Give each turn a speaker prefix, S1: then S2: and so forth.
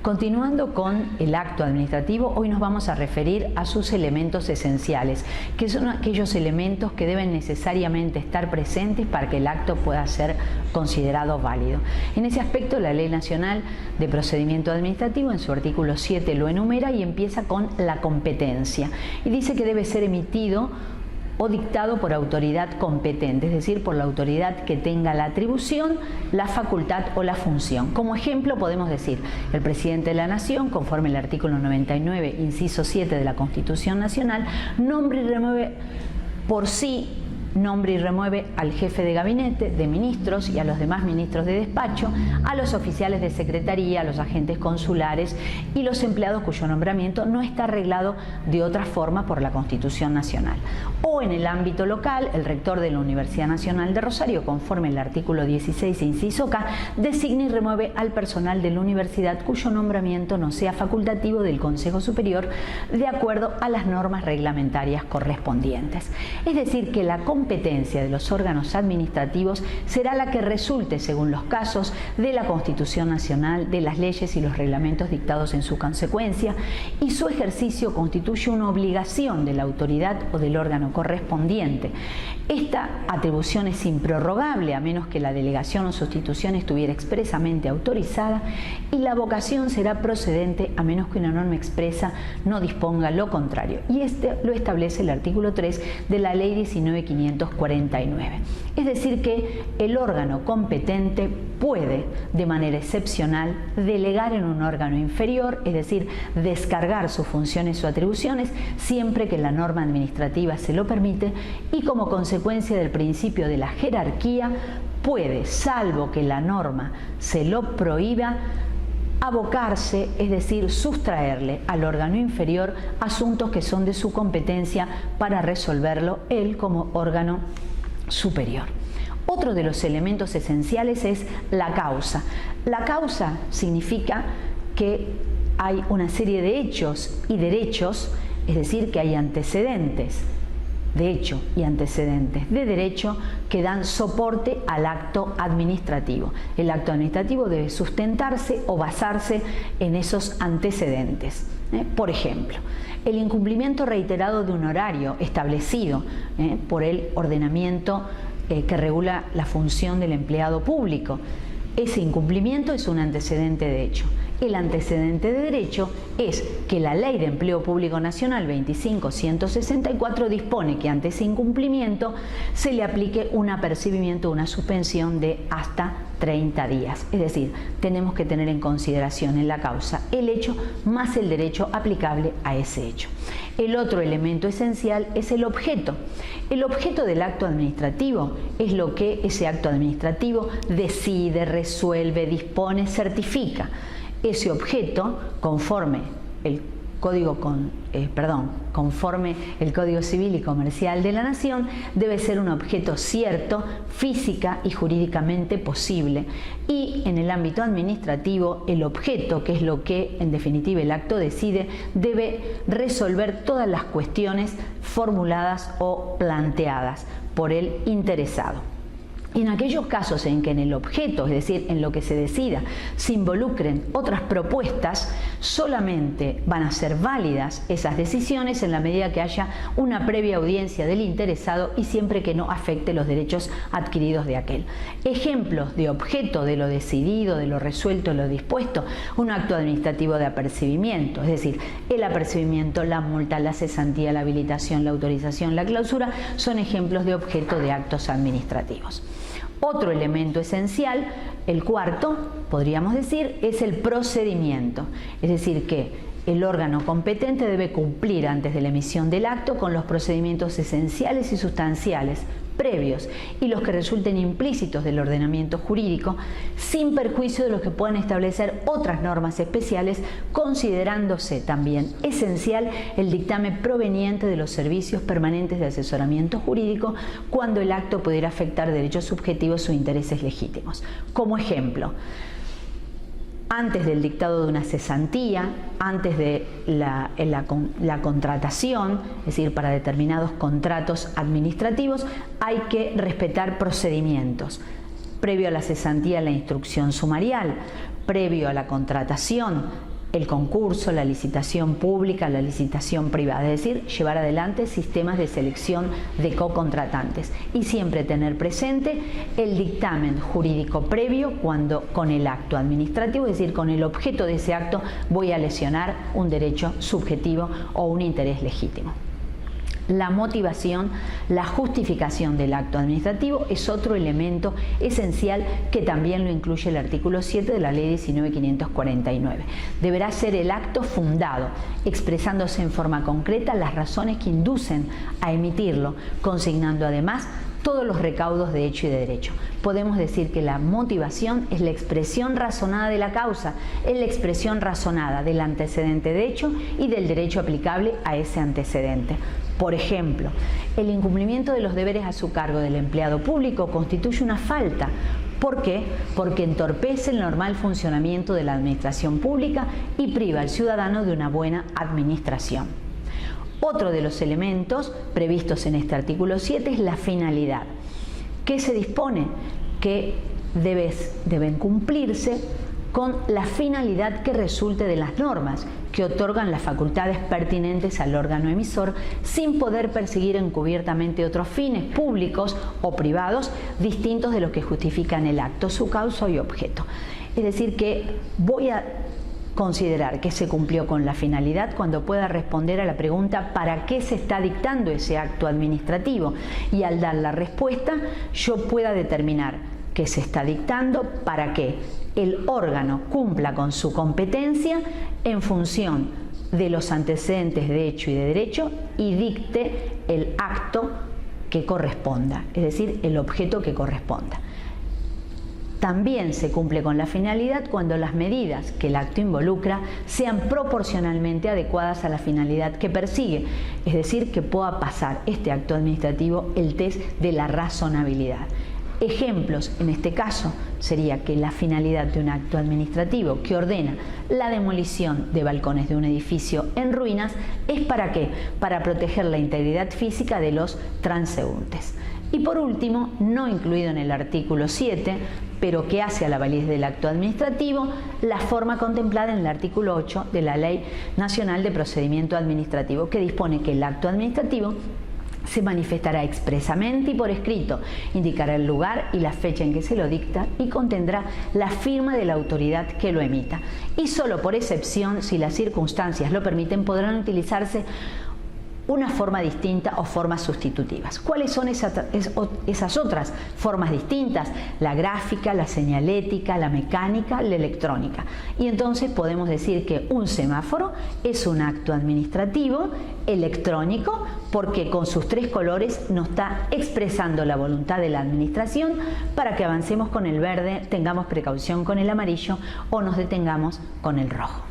S1: Continuando con el acto administrativo, hoy nos vamos a referir a sus elementos esenciales, que son aquellos elementos que deben necesariamente estar presentes para que el acto pueda ser considerado válido. En ese aspecto, la Ley Nacional de Procedimiento Administrativo, en su artículo 7, lo enumera y empieza con la competencia. Y dice que debe ser emitido o dictado por autoridad competente, es decir, por la autoridad que tenga la atribución, la facultad o la función. Como ejemplo podemos decir, el presidente de la Nación, conforme al artículo 99, inciso 7 de la Constitución Nacional, nombra y remueve por sí, nombra y remueve al jefe de gabinete, de ministros y a los demás ministros de despacho, a los oficiales de secretaría, a los agentes consulares y los empleados cuyo nombramiento no está arreglado de otra forma por la Constitución Nacional. O en el ámbito local, el rector de la Universidad Nacional de Rosario, conforme al artículo 16, inciso K, designa y remueve al personal de la universidad cuyo nombramiento no sea facultativo del Consejo Superior de acuerdo a las normas reglamentarias correspondientes. Es decir, que la competencia de los órganos administrativos será la que resulte, según los casos, de la Constitución Nacional, de las leyes y los reglamentos dictados en su consecuencia, y su ejercicio constituye una obligación de la autoridad o del órgano correspondiente. Esta atribución es improrrogable a menos que la delegación o sustitución estuviera expresamente autorizada, y la avocación será procedente a menos que una norma expresa no disponga lo contrario. Y este lo establece el artículo 3 de la Ley 19.549. Es decir, que el órgano competente puede, de manera excepcional, delegar en un órgano inferior, es decir, descargar sus funciones o atribuciones siempre que la norma administrativa se lo permite, y como consecuencia del principio de la jerarquía, puede, salvo que la norma se lo prohíba, abocarse, es decir, sustraerle al órgano inferior asuntos que son de su competencia para resolverlo él como órgano superior. Otro de los elementos esenciales es la causa. La causa significa que hay una serie de hechos y derechos, es decir, que hay antecedentes de hecho y antecedentes de derecho que dan soporte al acto administrativo. El acto administrativo debe sustentarse o basarse en esos antecedentes. Por ejemplo, el incumplimiento reiterado de un horario establecido por el ordenamiento que regula la función del empleado público. Ese incumplimiento es un antecedente de hecho. El antecedente de derecho es que la Ley de Empleo Público Nacional 25.164 dispone que ante ese incumplimiento se le aplique un apercibimiento, una suspensión de hasta 30 días. Es decir, tenemos que tener en consideración en la causa el hecho más el derecho aplicable a ese hecho. El otro elemento esencial es el objeto. El objeto del acto administrativo es lo que ese acto administrativo decide, resuelve, dispone, certifica. Ese objeto, conforme el Código Civil y Comercial de la Nación, debe ser un objeto cierto, física y jurídicamente posible. Y en el ámbito administrativo, el objeto, que es lo que en definitiva el acto decide, debe resolver todas las cuestiones formuladas o planteadas por el interesado. En aquellos casos en que en el objeto, es decir, en lo que se decida, se involucren otras propuestas, solamente van a ser válidas esas decisiones en la medida que haya una previa audiencia del interesado y siempre que no afecte los derechos adquiridos de aquel. Ejemplos de objeto de lo decidido, de lo resuelto, de lo dispuesto: un acto administrativo de apercibimiento, es decir, el apercibimiento, la multa, la cesantía, la habilitación, la autorización, la clausura, son ejemplos de objeto de actos administrativos. Otro elemento esencial, el cuarto, podríamos decir, es el procedimiento. Es decir, que el órgano competente debe cumplir antes de la emisión del acto con los procedimientos esenciales y sustanciales previos y los que resulten implícitos del ordenamiento jurídico, sin perjuicio de los que puedan establecer otras normas especiales, considerándose también esencial el dictamen proveniente de los servicios permanentes de asesoramiento jurídico cuando el acto pudiera afectar derechos subjetivos o intereses legítimos. Como ejemplo, antes del dictado de una cesantía, antes de la contratación, es decir, para determinados contratos administrativos, hay que respetar procedimientos. Previo a la cesantía, la instrucción sumarial; previo a la contratación, el concurso, la licitación pública, la licitación privada, es decir, llevar adelante sistemas de selección de cocontratantes y siempre tener presente el dictamen jurídico previo cuando con el acto administrativo, es decir, con el objeto de ese acto voy a lesionar un derecho subjetivo o un interés legítimo. La motivación, la justificación del acto administrativo es otro elemento esencial que también lo incluye el artículo 7 de la Ley 19.549. Deberá ser el acto fundado, expresándose en forma concreta las razones que inducen a emitirlo, consignando además todos los recaudos de hecho y de derecho. Podemos decir que la motivación es la expresión razonada de la causa, es la expresión razonada del antecedente de hecho y del derecho aplicable a ese antecedente. Por ejemplo, el incumplimiento de los deberes a su cargo del empleado público constituye una falta. ¿Por qué? Porque entorpece el normal funcionamiento de la administración pública y priva al ciudadano de una buena administración. Otro de los elementos previstos en este artículo 7 es la finalidad. ¿Qué se dispone? Que deben cumplirse con la finalidad que resulte de las normas que otorgan las facultades pertinentes al órgano emisor sin poder perseguir encubiertamente otros fines públicos o privados distintos de los que justifican el acto, su causa y objeto. Es decir, que voy a considerar que se cumplió con la finalidad cuando pueda responder a la pregunta ¿para qué se está dictando ese acto administrativo? Y al dar la respuesta yo pueda determinar que se está dictando para que el órgano cumpla con su competencia en función de los antecedentes de hecho y de derecho y dicte el acto que corresponda, es decir, el objeto que corresponda. También se cumple con la finalidad cuando las medidas que el acto involucra sean proporcionalmente adecuadas a la finalidad que persigue, es decir, que pueda pasar este acto administrativo el test de la razonabilidad. Ejemplos en este caso sería que la finalidad de un acto administrativo que ordena la demolición de balcones de un edificio en ruinas es ¿para qué? Para proteger la integridad física de los transeúntes. Y por último, no incluido en el artículo 7, pero que hace a la validez del acto administrativo, la forma contemplada en el artículo 8 de la Ley Nacional de Procedimiento Administrativo, que dispone que el acto administrativo se manifestará expresamente y por escrito, indicará el lugar y la fecha en que se lo dicta y contendrá la firma de la autoridad que lo emita. Y solo por excepción, si las circunstancias lo permiten, podrán utilizarse una forma distinta o formas sustitutivas. ¿Cuáles son esas otras formas distintas? La gráfica, la señalética, la mecánica, la electrónica. Y entonces podemos decir que un semáforo es un acto administrativo electrónico porque con sus tres colores nos está expresando la voluntad de la administración para que avancemos con el verde, tengamos precaución con el amarillo o nos detengamos con el rojo.